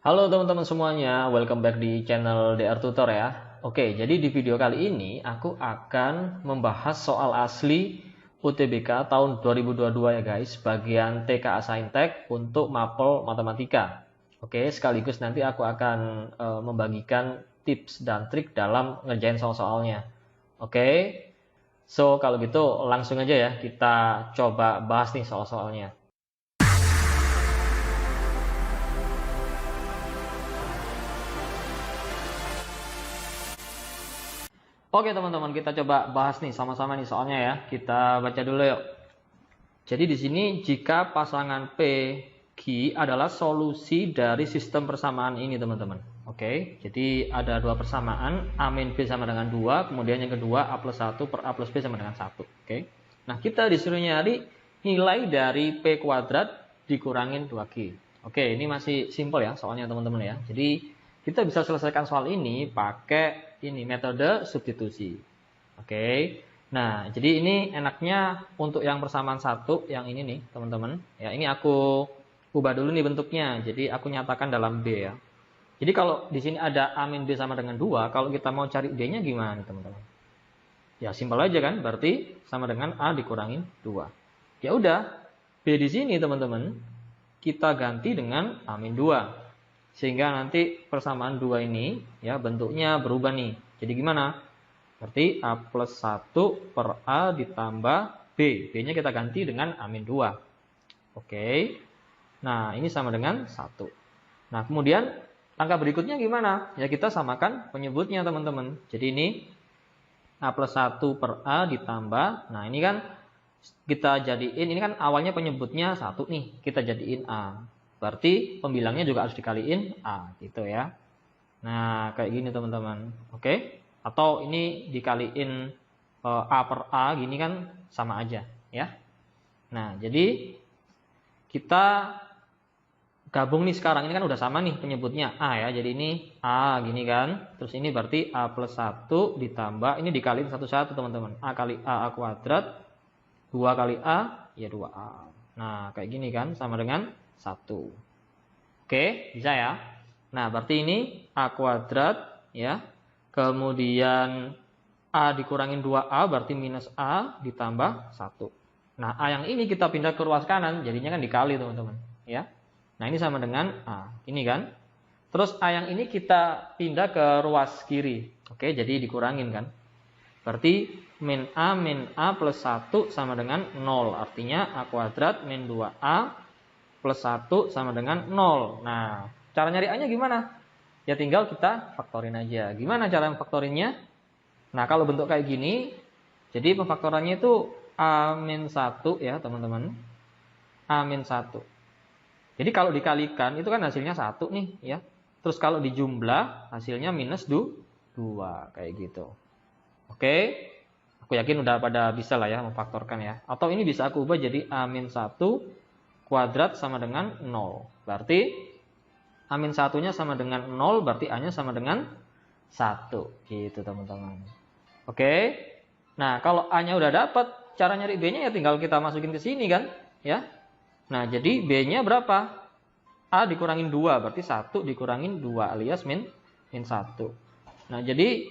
Halo teman-teman semuanya, welcome back di channel DR Tutor ya. Oke, jadi di video kali ini aku akan membahas soal asli UTBK tahun 2022 ya guys, bagian TKA Saintek untuk mapel matematika. Oke, sekaligus nanti aku akan membagikan tips dan trik dalam ngerjain soal-soalnya. Oke, so kalau gitu langsung aja ya kita coba bahas nih soal-soalnya. Oke teman-teman, kita coba bahas nih sama-sama nih soalnya ya. Kita baca dulu yuk. Jadi di sini jika pasangan P, Q adalah solusi dari sistem persamaan ini teman-teman. Oke, jadi ada dua persamaan, A min B sama dengan 2, kemudian yang kedua A plus 1 per A plus B sama dengan 1. Oke, nah kita disuruh nyari nilai dari P kuadrat dikurangin 2Q. Oke, ini masih simpel ya soalnya teman-teman ya. Jadi kita bisa selesaikan soal ini pakai ini metode substitusi. Oke. Nah, jadi ini enaknya untuk yang persamaan satu, yang ini nih, teman-teman. Ya, ini aku ubah dulu nih bentuknya. Jadi aku nyatakan dalam B ya. Jadi kalau di sini ada A min B sama dengan 2, kalau kita mau cari D-nya gimana nih, teman-teman? Ya, simpel aja kan? Berarti sama dengan A dikurangin 2. Ya udah, B di sini, teman-teman, kita ganti dengan A min 2. Sehingga nanti persamaan 2 ini ya bentuknya berubah nih. Jadi gimana? Berarti A plus 1 per A ditambah B. B-nya kita ganti dengan A min 2. Oke. Nah, ini sama dengan 1. Nah, kemudian langkah berikutnya gimana? Ya kita samakan penyebutnya teman-teman. Jadi ini A plus 1 per A ditambah. Nah, ini kan kita jadiin, ini kan awalnya penyebutnya 1 nih. Kita jadiin A. Berarti pembilangnya juga harus dikaliin A gitu ya. Nah, kayak gini teman-teman. Oke? Atau ini dikaliin A per A gini kan sama aja ya. Nah, jadi kita gabung nih sekarang. Ini kan udah sama nih penyebutnya A ya. Jadi ini A gini kan. Terus ini berarti A plus 1 ditambah. Ini dikaliin satu-satu teman-teman. A kali A kuadrat. 2 kali A ya 2A. Nah, kayak gini kan sama dengan 1. Oke, bisa ya. Nah, berarti ini A kuadrat ya. Kemudian A dikurangin 2A berarti minus A ditambah 1. Nah, A yang ini kita pindah ke ruas kanan, jadinya kan dikali teman-teman ya. Nah, ini sama dengan A. Ini kan. Terus A yang ini kita pindah ke ruas kiri. Oke, jadi dikurangin kan. Berarti min A plus 1 sama dengan 0. Artinya A kuadrat min 2A plus 1 sama dengan 0. Nah, cara nyari A-nya gimana? Ya tinggal kita faktorin aja. Gimana cara memfaktorinnya? Nah, kalau bentuk kayak gini, jadi pemfaktorannya itu A min 1 ya teman-teman. A min 1. Jadi kalau dikalikan itu kan hasilnya 1 nih ya. Terus kalau dijumlah hasilnya minus 2 kayak gitu. Oke. Aku yakin udah pada bisa lah ya memfaktorkan ya. Atau ini bisa aku ubah jadi A min 1 kuadrat sama dengan 0. Berarti A min 1-nya sama dengan 0, berarti A-nya sama dengan 1. Gitu teman-teman. Oke. Nah, kalau A-nya udah dapat, cara nyari B-nya ya tinggal kita masukin ke sini kan. Ya. Nah, jadi B-nya berapa? A dikurangin 2, berarti 1 dikurangin 2 alias min 1. Nah, jadi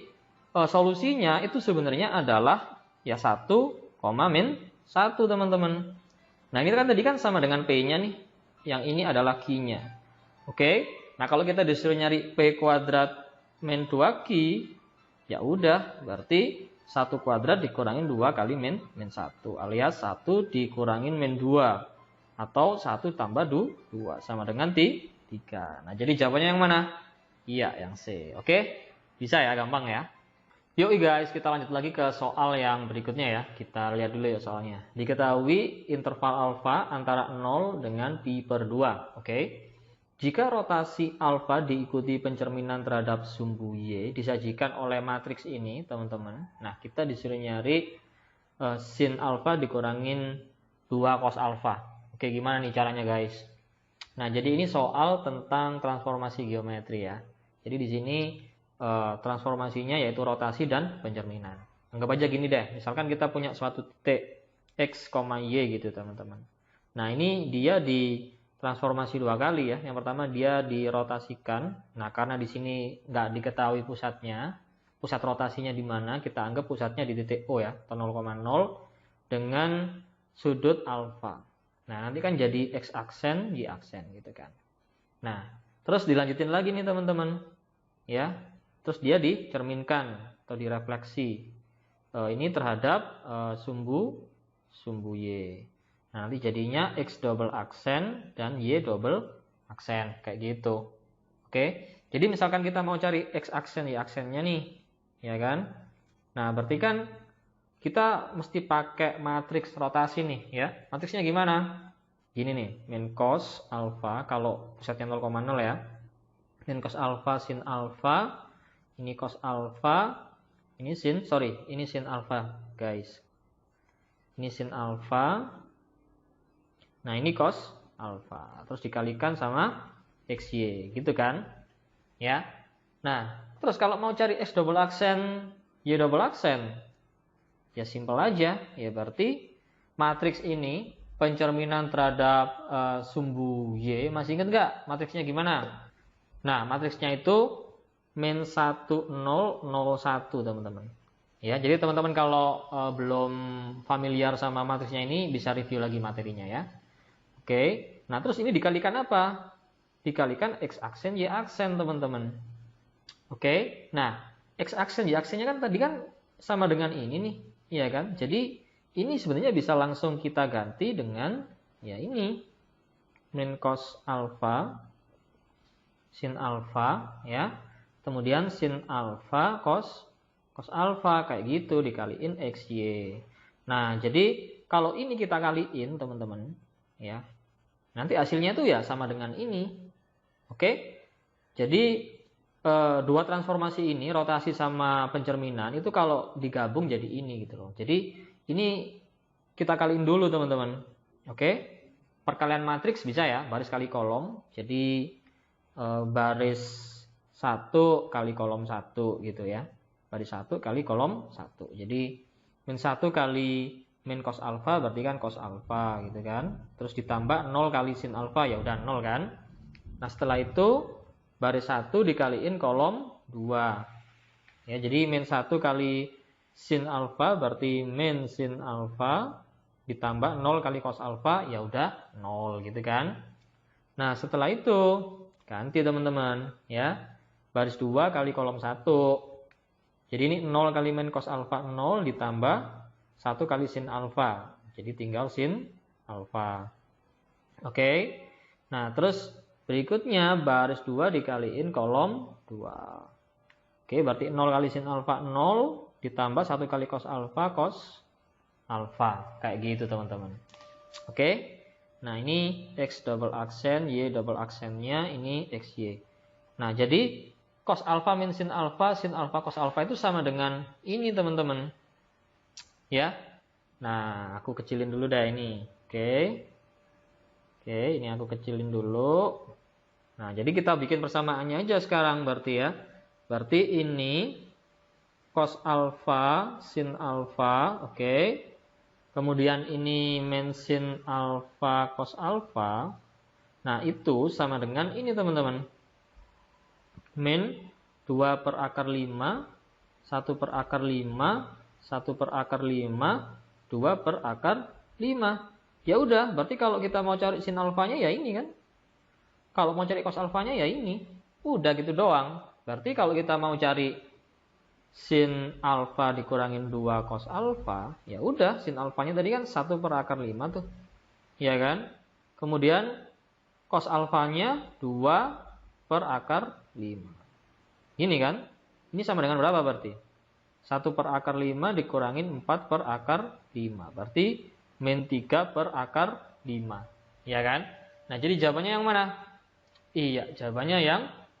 solusinya itu sebenarnya adalah ya 1, min 1 teman-teman. Nah, ini kan tadi kan sama dengan P-nya nih. Yang ini adalah Q-nya. Oke. Nah, kalau kita disuruh nyari P kuadrat min 2Q, ya udah, berarti 1 kuadrat dikurangin 2 kali min 1. Alias 1 dikurangin min 2. Atau 1 tambah 2 sama dengan 3. Nah, jadi jawabannya yang mana? Iya, yang C. Oke. Bisa ya, gampang ya. Yuk guys, kita lanjut lagi ke soal yang berikutnya ya. Kita lihat dulu ya soalnya. Diketahui interval alfa antara 0 dengan pi per 2. Oke. Jika rotasi alfa diikuti pencerminan terhadap sumbu Y disajikan oleh matriks ini, teman-teman. Nah, kita disuruh nyari sin alfa dikurangin 2 cos alfa. Oke, gimana nih caranya guys? Nah, jadi ini soal tentang transformasi geometri ya. Jadi di sini transformasinya yaitu rotasi dan pencerminan. Anggap aja gini deh, misalkan kita punya suatu titik X, Y gitu teman-teman. Nah, ini dia di transformasi dua kali ya. Yang pertama dia dirotasikan. Nah, karena di sini nggak diketahui pusatnya, pusat rotasinya di mana, kita anggap pusatnya di titik O ya, atau 0,0 dengan sudut alfa. Nah, nanti kan jadi X aksen, Y aksen gitu kan. Nah, terus dilanjutin lagi nih teman-teman. Ya. Terus dia dicerminkan atau direfleksi. Ini terhadap sumbu Y. Nah, nanti jadinya X double aksen dan Y double aksen kayak gitu. Oke. Jadi misalkan kita mau cari X aksen Y aksennya nih, ya kan? Nah, berarti kan kita mesti pakai matriks rotasi nih ya. Matriksnya gimana? Gini nih, min cos alfa kalau pusatnya 0,0 ya. Min cos alfa sin alfa, ini cos alfa, ini sin alfa, guys. Ini sin alfa. Nah, ini cos alfa. Terus dikalikan sama XY, gitu kan? Ya. Nah, terus kalau mau cari X double aksen, Y double aksen, ya simpel aja. Ya berarti matriks ini pencerminan terhadap sumbu Y, masih ingat nggak matriksnya gimana? Nah, matriksnya itu min 1 0 0 1 teman-teman. Ya, jadi teman-teman kalau belum familiar sama matriksnya ini bisa review lagi materinya ya. Oke. Nah, terus ini dikalikan apa? Dikalikan X aksen Y aksen teman-teman. Oke. Nah, X aksen Y aksennya kan tadi kan sama dengan ini nih, iya kan? Jadi ini sebenarnya bisa langsung kita ganti dengan ya ini min cos alfa sin alfa ya. Kemudian sin alfa cos alfa kayak gitu dikaliin XY. Nah, jadi kalau ini kita kaliin teman-teman ya. Nanti hasilnya tuh ya sama dengan ini. Oke? Jadi dua transformasi ini, rotasi sama pencerminan itu kalau digabung jadi ini gitu loh. Jadi ini kita kaliin dulu teman-teman. Oke? Perkalian matriks bisa ya, baris kali kolom. Jadi baris 1 kali kolom 1 gitu ya. Baris 1 kali kolom 1. Jadi min 1 kali min cos alfa berarti kan cos alfa gitu kan. Terus ditambah 0 kali sin alfa ya udah 0 kan. Nah, setelah itu baris 1 dikaliin kolom 2. Ya, jadi min 1 kali sin alfa berarti min sin alfa ditambah 0 kali cos alfa ya udah 0 gitu kan. Nah, setelah itu ganti teman-teman ya. Baris 2 kali kolom 1. Jadi ini 0 kali min cos alfa 0 ditambah 1 kali sin alfa. Jadi tinggal sin alfa. Oke. Nah, terus berikutnya baris 2 dikaliin kolom 2. Oke, berarti 0 kali sin alfa 0 ditambah 1 kali cos alfa. Kayak gitu teman-teman. Oke. Nah, ini X double aksen, Y double aksennya, ini XY. Nah, jadi cos alfa min sin alfa cos alfa itu sama dengan ini teman-teman. Ya. Nah, aku kecilin dulu dah ini. Oke. Oke, ini aku kecilin dulu. Nah, jadi kita bikin persamaannya aja sekarang berarti ya. Berarti ini cos alfa sin alfa, oke. Kemudian ini min sin alfa cos alfa. Nah, itu sama dengan ini teman-teman. Min 2 per akar 5, 1 per akar 5, 1 per akar 5, 2 per akar 5. Ya udah, berarti kalau kita mau cari sin alfanya ya ini kan. Kalau mau cari cos alfanya ya ini. Udah gitu doang. Berarti kalau kita mau cari sin alfa dikurangin 2 cos alfa, ya udah sin alfanya tadi kan 1 per akar 5 tuh. Ya kan? Kemudian cos alfanya 2 per akar 5. Ini kan? Ini sama dengan berapa berarti? 1 per akar 5 dikurangin 4 per akar 5. Berarti min 3 per akar 5. Ya kan? Nah, jadi jawabannya yang mana? Iya, jawabannya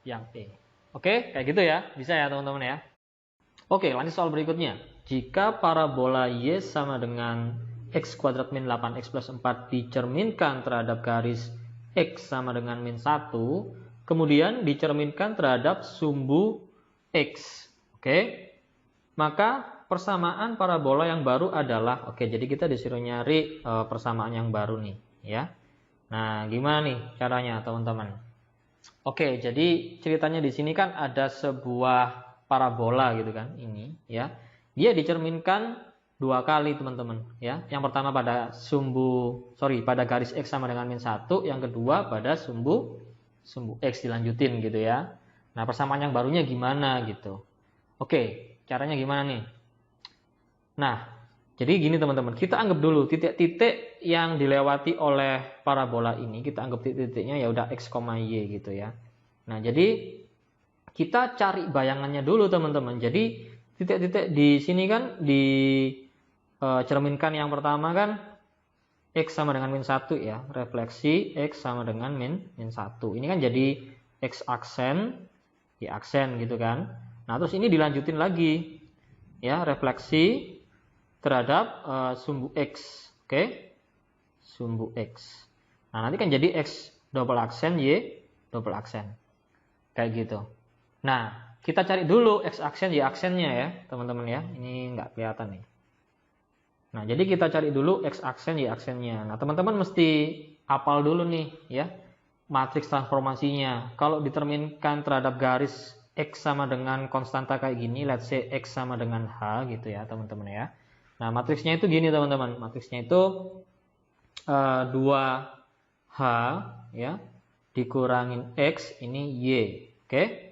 yang E. Oke, kayak gitu ya. Bisa ya teman-teman ya. Oke, lanjut soal berikutnya. Jika parabola Y sama dengan X kuadrat min 8X plus 4 dicerminkan terhadap garis X sama dengan min 1, kemudian dicerminkan terhadap sumbu X. Oke. Maka persamaan parabola yang baru adalah, oke, jadi kita disuruh nyari persamaan yang baru nih, ya. Nah, gimana nih caranya teman-teman? Oke, jadi ceritanya di sini kan ada sebuah parabola gitu kan, ini ya. Dia dicerminkan dua kali teman-teman ya. Yang pertama pada pada garis X sama dengan min 1, yang kedua pada sumbu X dilanjutin gitu ya. Nah, persamaan yang barunya gimana gitu. Oke, caranya gimana nih? Nah, jadi gini teman-teman, kita anggap dulu titik-titik yang dilewati oleh parabola ini, kita anggap titik-titiknya ya udah X, Y gitu ya. Nah, jadi kita cari bayangannya dulu teman-teman. Jadi titik-titik di sini kan dicerminkan yang pertama kan X sama dengan min 1 ya, refleksi X sama dengan min 1. Ini kan jadi X aksen, Y aksen gitu kan. Nah, terus ini dilanjutin lagi ya, refleksi terhadap sumbu X, oke? Sumbu X. Nah, nanti kan jadi X double aksen, Y double aksen. Kayak gitu. Nah, kita cari dulu X aksen, Y aksennya ya, teman-teman ya. Ini nggak kelihatan nih. Nah, jadi kita cari dulu X aksen, Y aksennya. Nah, teman-teman mesti hafal dulu nih ya, matriks transformasinya. Kalau diterminkan terhadap garis X sama dengan konstanta kayak gini, let's say X sama dengan H gitu ya, teman-teman ya. Nah, matriksnya itu gini teman-teman. Matriksnya itu 2H ya dikurangin X ini Y. Oke.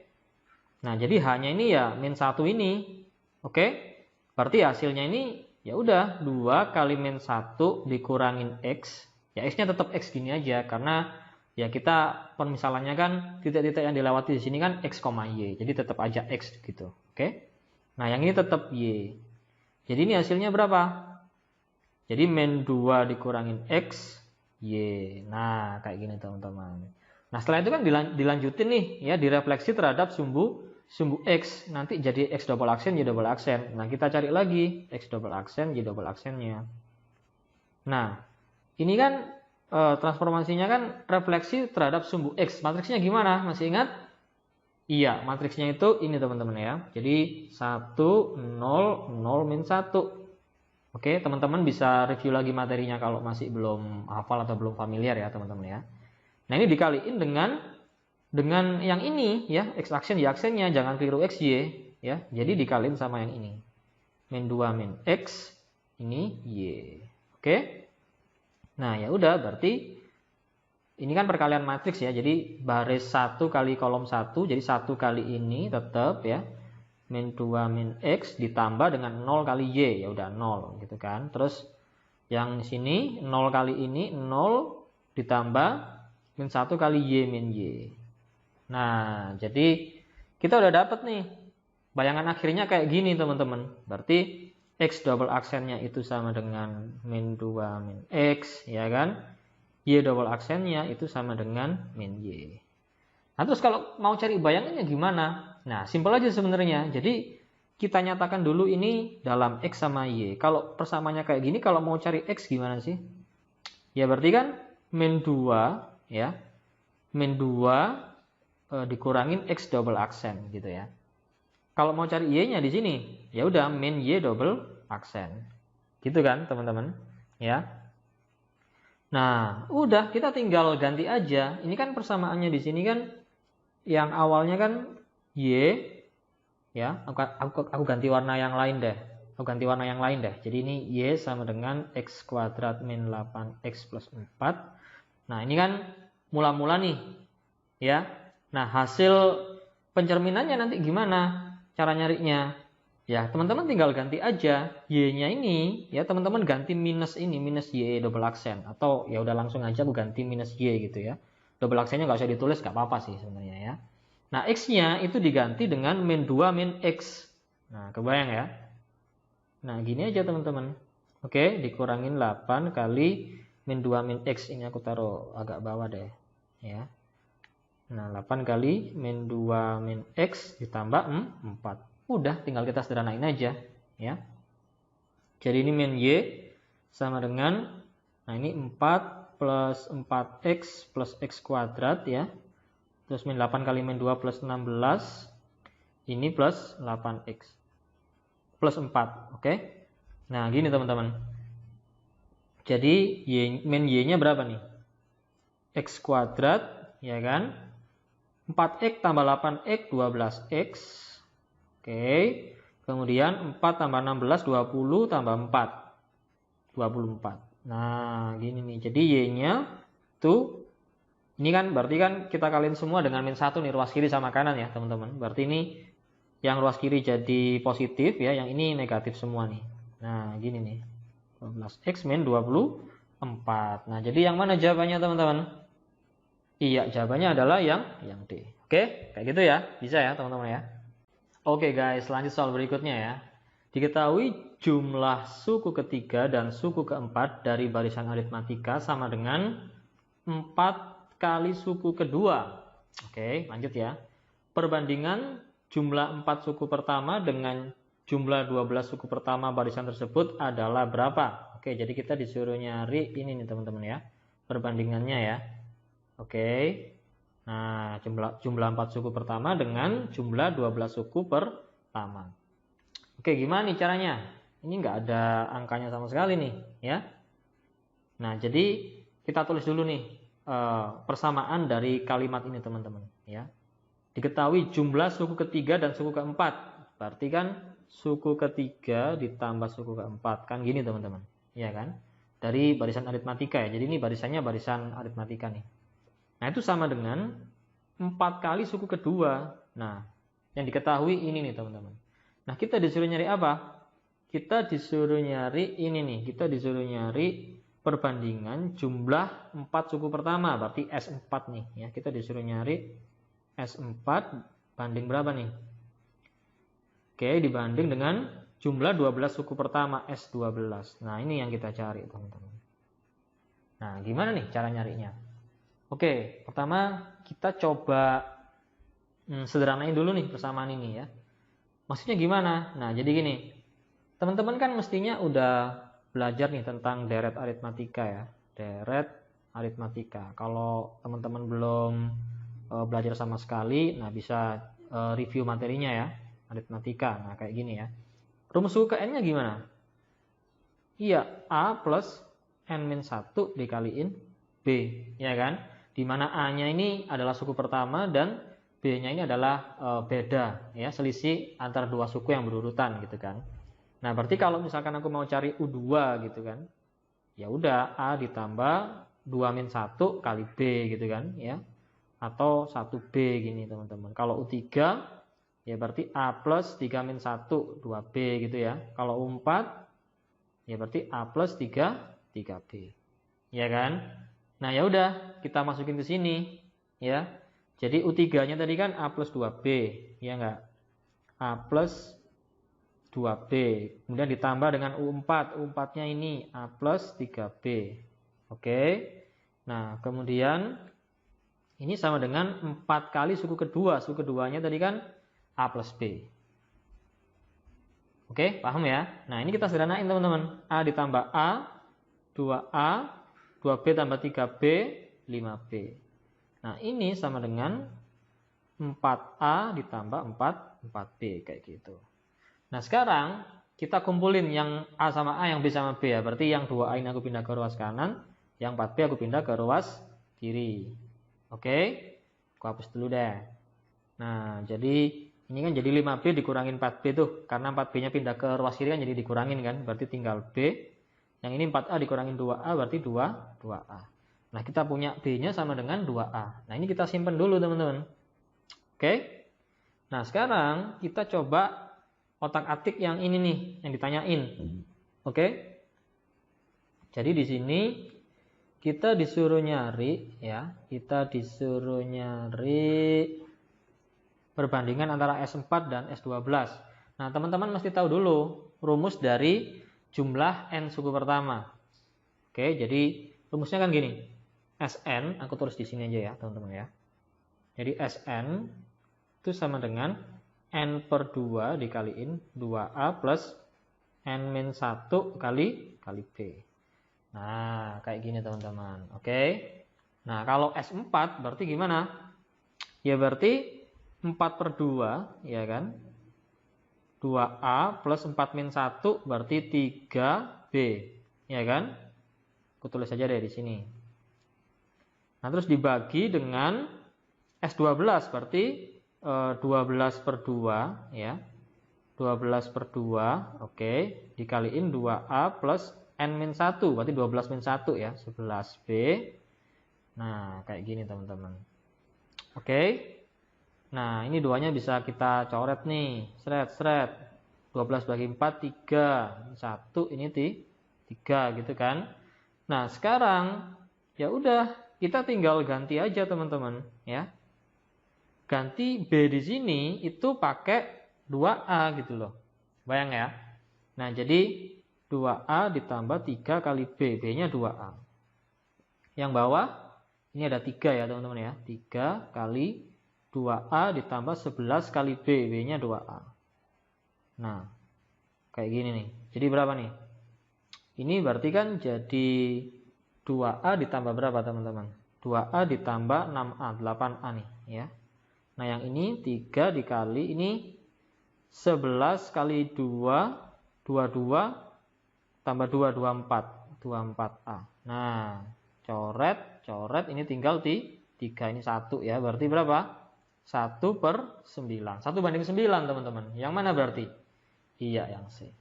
Nah, jadi H-nya ini ya min 1 ini. Oke. Berarti hasilnya ini ya udah 2 kali min 1 dikurangin X. Ya X-nya tetap X gini aja karena ya kita permisalannya kan titik-titik yang dilewati di sini kan X, Y. Jadi tetap aja X gitu. Oke. Nah, yang ini tetap Y. Jadi ini hasilnya berapa? Jadi min 2 dikurangin X, Y. Nah, kayak gini teman-teman. Nah, setelah itu kan dilanjutin nih ya, direfleksi terhadap sumbu X. Nanti jadi X double aksen, Y double aksen. Nah, kita cari lagi X double aksen, Y double aksennya. Nah, ini kan transformasinya kan refleksi terhadap sumbu X. Matriksnya gimana? Masih ingat? Iya, matriksnya itu ini teman-teman ya. Jadi 1, 0, 0, min 1. Oke, teman-teman bisa review lagi materinya kalau masih belum hafal atau belum familiar ya teman-teman ya. Nah, ini dikaliin dengan yang ini ya, X aksen, Y aksennya, jangan keliru X, Y ya. Jadi dikaliin sama yang ini. Min 2 min X, ini Y. Oke. Nah, ya udah berarti ini kan perkalian matriks ya, jadi baris 1 kali kolom 1, jadi 1 kali ini tetap ya, min 2 min X ditambah dengan 0 kali Y, ya udah 0 gitu kan. Terus yang sini 0 kali ini 0 ditambah min 1 kali Y min Y. Nah, jadi kita udah dapat nih, bayangan akhirnya kayak gini teman-teman. Berarti X double aksennya itu sama dengan min 2 min X, ya kan. Y double aksennya itu sama dengan min Y. Nah, terus kalau mau cari bayangannya gimana? Nah, simpel aja sebenarnya. Jadi kita nyatakan dulu ini dalam X sama Y. Kalau persamaannya kayak gini, kalau mau cari X gimana sih? Ya berarti kan min 2 ya. Min 2 dikurangin X double aksen gitu ya. Kalau mau cari Y-nya di sini, ya udah min Y double aksen. Gitu kan, teman-teman? Ya. Nah, udah kita tinggal ganti aja. Ini kan persamaannya di sini kan yang awalnya kan Y ya. Aku ganti warna yang lain deh. Aku ganti warna yang lain deh. Jadi ini Y sama dengan X kuadrat min 8X plus 4. Nah, ini kan mula-mula nih. Ya. Nah, hasil pencerminannya nanti gimana cara nyarinya? Ya, teman-teman tinggal ganti aja Y-nya ini, ya teman-teman ganti minus ini, minus Y double aksen. Atau ya udah langsung aja aku ganti minus Y gitu ya. Double aksennya nggak usah ditulis, nggak apa-apa sih sebenarnya ya. Nah, X-nya itu diganti dengan min 2 min X. Nah, kebayang ya. Nah, gini aja teman-teman. Oke, dikurangin 8 kali min 2 min X. Ini aku taruh agak bawah deh. Ya. Nah, 8 kali min 2 min X ditambah 4. Udah, tinggal kita sederhanain aja ya. Jadi ini min Y sama dengan, nah ini 4 plus 4X plus X kuadrat ya. Terus min 8 kali min 2 plus 16. Ini plus 8X plus 4, oke. Nah gini teman-teman. Jadi min Y nya berapa nih? X kuadrat, ya kan? 4X tambah 8X, 12X. Oke. Kemudian 4 tambah 16, 20 tambah 4, 24. Nah, gini nih. Jadi Y-nya tuh, ini kan berarti kan kita kaliin semua dengan min 1 nih, ruas kiri sama kanan ya teman-teman. Berarti ini yang ruas kiri jadi positif ya, yang ini negatif semua nih. Nah, gini nih. 12X min 24. Nah, jadi yang mana jawabannya teman-teman? Iya, jawabannya adalah yang D. Oke, kayak gitu ya. Bisa ya teman-teman ya. Oke guys, lanjut soal berikutnya ya. Diketahui jumlah suku ketiga dan suku keempat dari barisan aritmatika sama dengan 4 kali suku kedua. Oke, lanjut ya. Perbandingan jumlah 4 suku pertama dengan jumlah 12 suku pertama barisan tersebut adalah berapa? Oke, jadi kita disuruh nyari ini nih teman-teman ya. Perbandingannya ya. Oke. Nah, jumlah 4 suku pertama dengan jumlah 12 suku pertama. Oke, gimana nih caranya? Ini nggak ada angkanya sama sekali nih, ya. Nah, jadi kita tulis dulu nih persamaan dari kalimat ini, teman-teman, ya. Diketahui jumlah suku ketiga dan suku keempat. Berarti kan suku ketiga ditambah suku keempat, kan gini, teman-teman. Ya kan? Dari barisan aritmatika ya. Jadi ini barisannya barisan aritmatika nih. Nah, itu sama dengan 4 kali suku kedua. Nah, yang diketahui ini nih teman-teman. Nah, kita disuruh nyari apa? Kita disuruh nyari ini nih. Kita disuruh nyari perbandingan jumlah 4 suku pertama. Berarti S4 nih. Ya, kita disuruh nyari S4 banding berapa nih? Oke, dibanding dengan jumlah 12 suku pertama S12. Nah, ini yang kita cari teman-teman. Nah, gimana nih cara nyarinya? Oke, pertama kita coba sederhanain dulu nih persamaan ini ya. Maksudnya gimana? Nah, jadi gini. Teman-teman kan mestinya udah belajar nih tentang deret aritmatika ya. Deret aritmatika. Kalau teman-teman belum belajar sama sekali, nah bisa review materinya ya, aritmatika. Nah, kayak gini ya. Rumus suku ke n-nya gimana? Iya, A plus n-1 dikaliin B, ya kan? Di mana A-nya ini adalah suku pertama dan B-nya ini adalah beda, ya, selisih antara dua suku yang berurutan gitu kan. Nah, berarti kalau misalkan aku mau cari U2 gitu kan, ya udah A ditambah 2 min 1 kali B gitu kan, ya. Atau 1B gini teman-teman. Kalau U3 ya berarti A plus 3 min 1 2B gitu ya. Kalau U4 ya berarti A plus 3B. Ya kan? Nah, ya udah kita masukin ke sini ya. Jadi U3-nya tadi kan A plus 2B, ya enggak? A plus 2B. Kemudian ditambah dengan U4. U4-nya ini A plus 3B. Oke. Nah, kemudian ini sama dengan 4 kali suku kedua. Suku keduanya tadi kan A plus B. Oke, paham ya? Nah, ini kita sederhanain teman-teman. A ditambah A, 2A, 2B tambah 3B, 5B. Nah, ini sama dengan 4A ditambah 4B, kayak gitu. Nah, sekarang kita kumpulin yang A sama A, yang B sama B ya. Berarti yang 2A ini aku pindah ke ruas kanan, yang 4B aku pindah ke ruas kiri. Oke, aku hapus dulu deh. Nah, jadi ini kan jadi 5B dikurangin 4B tuh. Karena 4B-nya pindah ke ruas kiri kan jadi dikurangin kan. Berarti tinggal B. Yang ini 4A dikurangin 2A berarti 2A. Nah, kita punya B-nya sama dengan 2A. Nah, ini kita simpen dulu teman-teman. Oke. Nah, sekarang kita coba otak-atik yang ini nih, yang ditanyain. Oke. Jadi di sini kita disuruh nyari ya, kita disuruh nyari perbandingan antara S4 dan S12. Nah, teman-teman mesti tahu dulu rumus dari jumlah n suku pertama. Oke, jadi rumusnya kan gini. Sn, aku tulis di sini aja ya, teman-teman ya. Jadi Sn itu sama dengan n per 2 dikaliin 2A plus n min 1 kali B. Nah, kayak gini teman-teman. Oke. Nah, kalau S4 berarti gimana? Ya berarti 4 per 2, ya kan? 2A plus 4 min 1 berarti 3B. Ya kan? Aku tulis saja deh di sini. Nah, terus dibagi dengan S12, berarti 12 per 2, ya. 12 per 2, oke. Dikaliin 2A plus N-1, berarti 12 min 1 ya, 11B. Nah, kayak gini teman-teman. Oke. Nah, ini duanya bisa kita coret nih. Seret. 12 bagi 4, 3. 1, ini 3 gitu kan. Nah, sekarang ya udah, kita tinggal ganti aja teman-teman, ya. Ganti B di sini itu pakai 2A gitu loh. Bayang ya. Nah, jadi 2A ditambah 3 kali B. B-nya 2A. Yang bawah, ini ada 3 ya teman-teman ya. 3 kali 2A ditambah 11 kali B. B-nya 2A. Nah, kayak gini nih. Jadi berapa nih? Ini berarti kan jadi 2A ditambah berapa teman-teman? 2A ditambah 6A, 8A nih ya. Nah, yang ini 3 dikali ini 11 kali 2, 22 tambah 2, 24, 24A. Nah, coret, ini tinggal 3, ini 1 ya. Berarti berapa? 1 per 9. 1 banding 9 teman-teman. Yang mana berarti? Iya, yang C.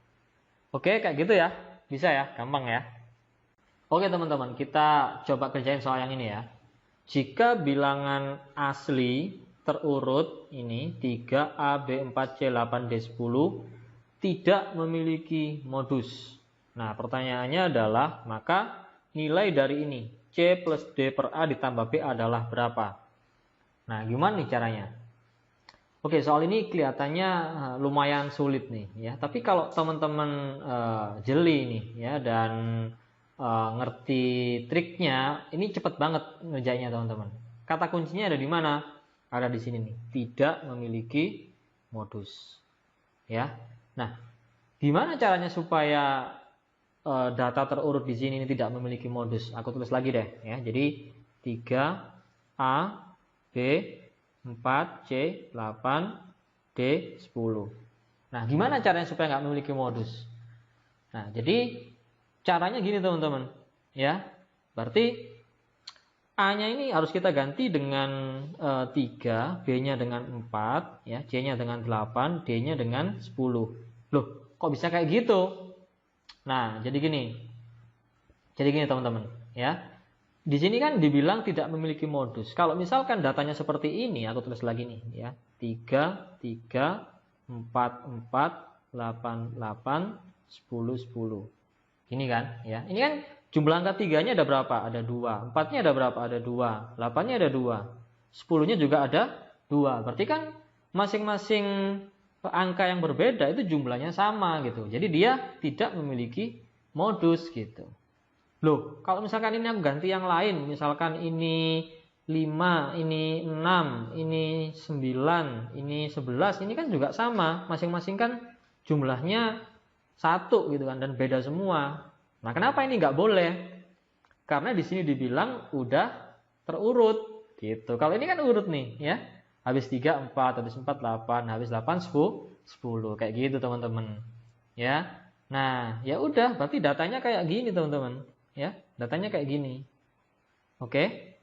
Oke, kayak gitu ya. Bisa ya, gampang ya. Oke teman-teman, kita coba kerjain soal yang ini ya. Jika bilangan asli terurut ini 3A, B4, C8, D10 tidak memiliki modus. Nah, pertanyaannya adalah, maka nilai dari ini C plus D per A ditambah B adalah berapa? Nah, gimana nih caranya? Oke, soal ini kelihatannya lumayan sulit nih ya. Tapi kalau teman-teman jeli nih ya dan ngerti triknya, ini cepet banget ngerjainnya teman-teman. Kata kuncinya ada di mana? Ada di sini nih, tidak memiliki modus. Ya. Nah, gimana caranya supaya data terurut di sini ini tidak memiliki modus? Aku tulis lagi deh ya. Jadi 3A, B, 4, C, 8, D, 10. Nah, gimana caranya supaya nggak memiliki modus? Nah, jadi caranya gini teman-teman. Ya, berarti A-nya ini harus kita ganti dengan 3, B-nya dengan 4, ya, C-nya dengan 8, D-nya dengan 10. Loh, kok bisa kayak gitu? Nah, jadi gini teman-teman, ya. Di sini kan dibilang tidak memiliki modus. Kalau misalkan datanya seperti ini, aku tulis lagi nih, ya. 3, 3, 4, 4, 8, 8, 10, 10. Gini kan, ya. Ini kan jumlah angka 3-nya ada berapa? Ada 2. 4-nya ada berapa? Ada 2. 8-nya ada 2. 10-nya juga ada 2. Berarti kan masing-masing angka yang berbeda itu jumlahnya sama gitu. Jadi dia tidak memiliki modus gitu. Loh, kalau misalkan ini aku ganti yang lain, misalkan ini 5, ini 6, ini 9, ini 11, ini kan juga sama. Masing-masing kan jumlahnya 1 gitu kan, dan beda semua. Nah, kenapa ini nggak boleh? Karena di sini dibilang udah terurut gitu. Kalau ini kan urut nih ya. Habis 3, 4, habis 4, 8, habis 8, 10. Kayak gitu teman-teman. Ya. Nah, ya udah, berarti datanya kayak gini teman-teman. Ya, datanya kayak gini. Oke.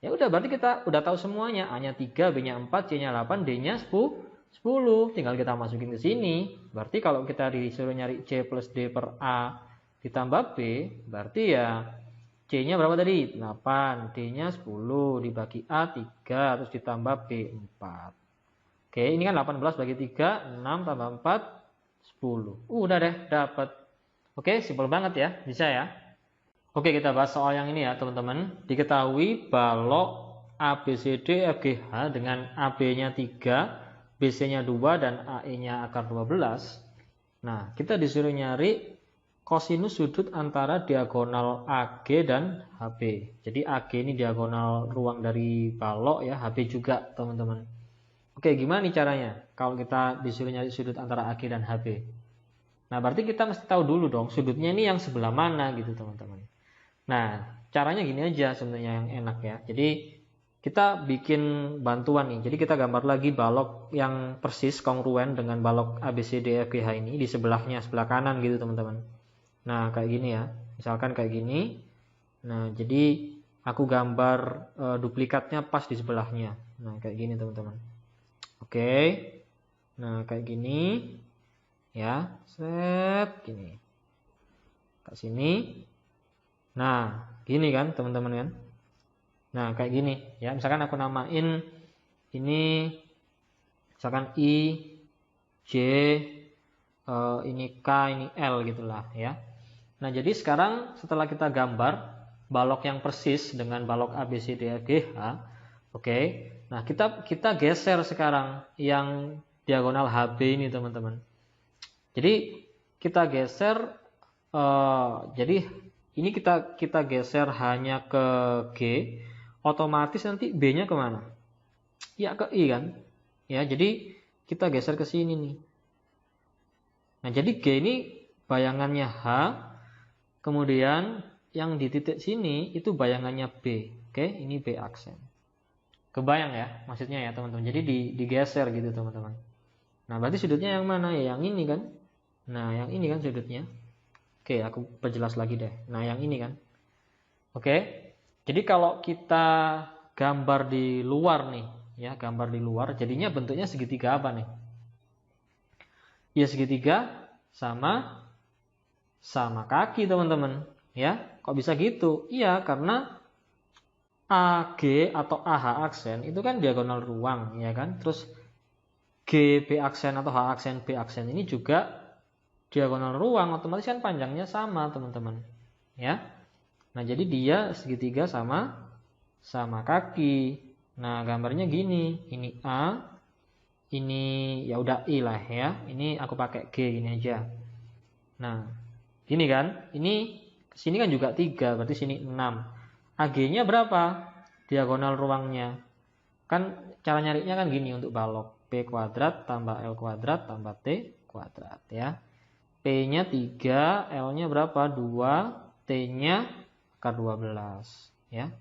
Ya udah, berarti kita udah tahu semuanya. A-nya 3, B-nya 4, C-nya 8, D-nya 10. Tinggal kita masukin ke sini. Berarti kalau kita disuruh nyari C plus D per A ditambah B, berarti ya C-nya berapa tadi? 8, D-nya 10, dibagi A 3, terus ditambah B 4. Oke, ini kan 18 bagi 3, 6 tambah 4, 10. Udah deh, dapat. Oke, simpel banget ya, bisa ya. Oke, kita bahas soal yang ini ya teman-teman. Diketahui balok ABCD FGH dengan AB-nya 3, BC-nya 2, dan AE-nya akar 12. Nah, kita disuruh nyari kosinus sudut antara diagonal AG dan HB. Jadi AG ini diagonal ruang dari balok ya, HB juga teman-teman. Oke, gimana nih caranya kalau kita disuruh nyari sudut antara AG dan HB? Nah, berarti kita mesti tahu dulu dong sudutnya ini yang sebelah mana gitu teman-teman. Nah, caranya gini aja sebenarnya yang enak ya. Jadi kita bikin bantuan nih. Jadi kita gambar lagi balok yang persis kongruen dengan balok ABCDFGH ini di sebelahnya, sebelah kanan gitu teman-teman. Nah, kayak gini ya. Misalkan kayak gini. Nah, jadi aku gambar duplikatnya pas di sebelahnya. Nah, kayak gini teman-teman. Oke. Nah, kayak gini. Ya, set gini. Ke sini. Nah, gini kan teman-teman kan. Nah, kayak gini ya. Misalkan aku namain ini misalkan I, J, ini K, ini L gitulah ya. Nah, jadi sekarang setelah kita gambar balok yang persis dengan balok A, B, C, D, E, F, G, H. Oke. Nah, kita geser sekarang yang diagonal HB ini teman-teman. Jadi kita geser jadi ini kita geser hanya ke G, otomatis nanti B-nya kemana? Ya ke I kan? Ya, jadi kita geser ke sini nih. Nah, jadi G ini bayangannya H, kemudian yang di titik sini itu bayangannya B. Oke, ini B aksen. Kebayang ya maksudnya ya teman-teman. Jadi digeser gitu teman-teman. Nah, berarti sudutnya yang mana ya? Yang ini kan? Nah, yang ini kan sudutnya. Oke, aku perjelas lagi deh. Nah, yang ini kan. Oke. Jadi kalau kita gambar di luar nih, ya, gambar di luar, jadinya bentuknya segitiga apa nih? Ya, segitiga sama kaki, teman-teman. Ya, kok bisa gitu? Iya, karena AG atau AH aksen itu kan diagonal ruang, ya kan? Terus GB aksen atau H aksen B aksen ini juga diagonal ruang, otomatis kan panjangnya sama teman-teman ya. Nah, jadi dia segitiga sama kaki. Nah, gambarnya gini, ini A, ini ya udah I lah ya, ini aku pakai G gini aja. Nah, gini kan, ini sini kan juga 3, berarti sini 6. AG-nya berapa? Diagonal ruangnya. Kan cara nyarinya kan gini untuk balok, P kuadrat tambah L kuadrat tambah T kuadrat ya. P-nya 3, L-nya berapa? 2, T-nya akar 12 ya.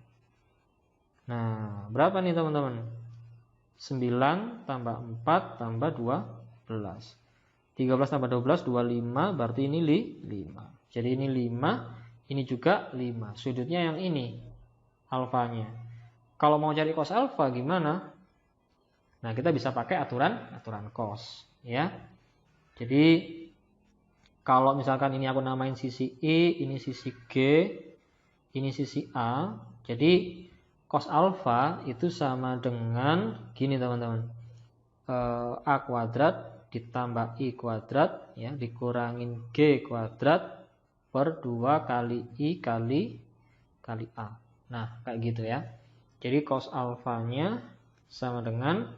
Nah, berapa nih teman-teman? 9 tambah 4 tambah 12. 13 tambah 12 25, berarti ini 5. Jadi ini 5, ini juga 5. Sudutnya yang ini alfanya. Kalau mau cari cos alfa gimana? Nah, kita bisa pakai aturan cos ya. Jadi kalau misalkan ini aku namain sisi I, ini sisi G, ini sisi A. Jadi cos alfa itu sama dengan gini teman-teman. A kuadrat ditambah I kuadrat ya, dikurangin G kuadrat per 2 kali I kali A. Nah, kayak gitu ya. Jadi cos alfanya sama dengan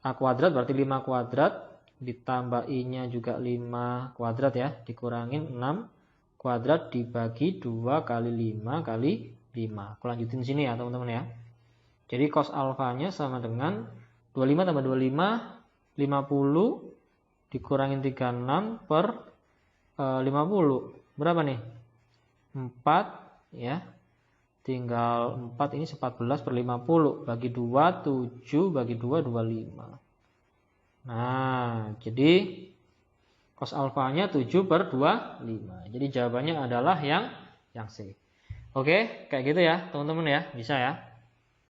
A kuadrat berarti 5 kuadrat ditambah I-nya juga 5 kuadrat ya, dikurangin 6 kuadrat dibagi 2 kali 5 kali 5. Aku lanjutin sini ya teman-teman ya. Jadi cos alfanya sama dengan 25 tambah 25 50 dikurangin 36 per 50. Berapa nih? 4 ya. Tinggal 4 ini 14 per 50 bagi 2 7 bagi 2 25. Nah, jadi cos alfanya 7 per 25. Jadi jawabannya adalah yang C. Oke, kayak gitu ya teman-teman ya. Bisa ya.